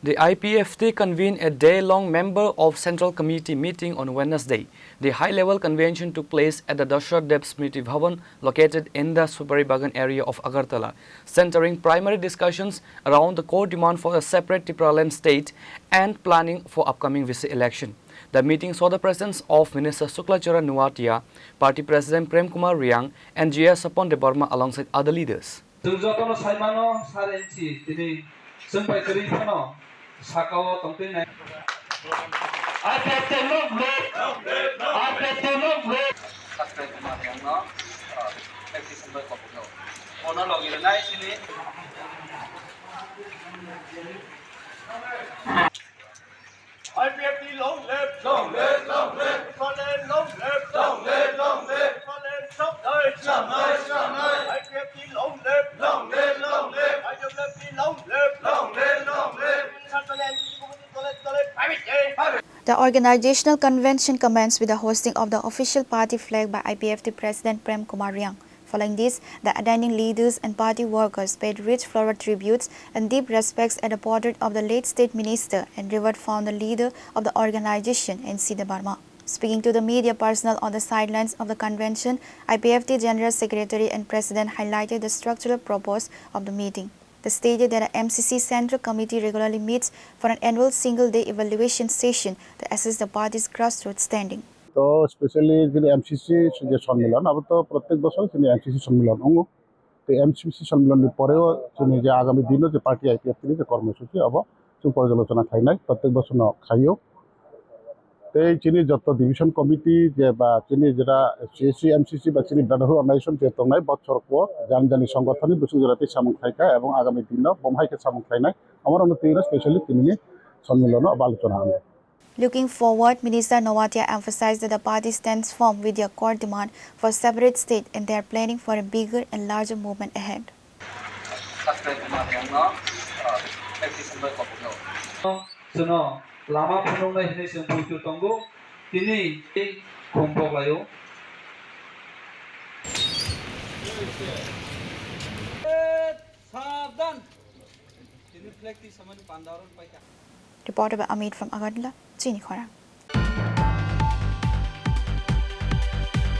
The IPFT convened a day-long member of Central Committee meeting on Wednesday. The high-level convention took place at the Dasrath Deb Smriti Bhawan located in the Supari Bagan area of Agartala, centering primary discussions around the core demand for a separate Tipraland state and planning for upcoming vice election. The meeting saw the presence of Minister Sukla Charan Noatia, Party President Prem Kumar Reang and Swapan Debbarma alongside other leaders. Sakau tongping nai. IPFT long live. IPFT long live. Sakta Kumar yang no. Ekti sampai kopno. Ono logi nai sini. IPFT long live. Long live. Long live. Tipraland long live. Long live. Long live. Tipraland stop noi. Stop noi. Stop noi. IPFT long live. Long live. Long live. IPFT long live. Long live. Long live. The organizational convention commenced with the hosting of the official party flag by IPFT President Prem Kumar Reang. Following this, the attending leaders and party workers paid rich floral tributes and deep respects at the portrait of the late State Minister and revered founder leader of the organization, Debbarma. Speaking to the media personnel on the sidelines of the convention, IPFT General Secretary and President highlighted the structural purpose of the meeting. They stated that the MCC Central Committee regularly meets for an annual single-day evaluation session to assess the party's grassroots standing. So, especially the MCC सम्मेलन अब तो प्रत्येक वर्ष MCC सम्मेलन होंगे तो MCC सम्मेलन पर आगामी दिनों जो पार्टी IPFT जो कर्मसूची अब जो पर्यालोचना खाई प्रत्येक वर्ष न खाइयो तो चीनी जत डिविजन कमिटी चीनी जरा CSC MCC चीनी ब्रादरहुड अर्गेनाइजेशन जो नाई बच्चों को जान जानी संगठन बसुजराती सामुखायिका एवं आगामी दिन बमहायके सामुखायनाय हमारा उन्नति स्पेशली चीनी सम्मेलन अब आलोचना होंगे. Looking forward, Minister Noatia emphasized that the party stands firm with their core demand for a separate state and they are planning for a bigger and larger movement ahead. Lama punong na hindi siyang puto tanggo, kini kumpok layo. Reported by Amit from Agartala, Chini, Khorang.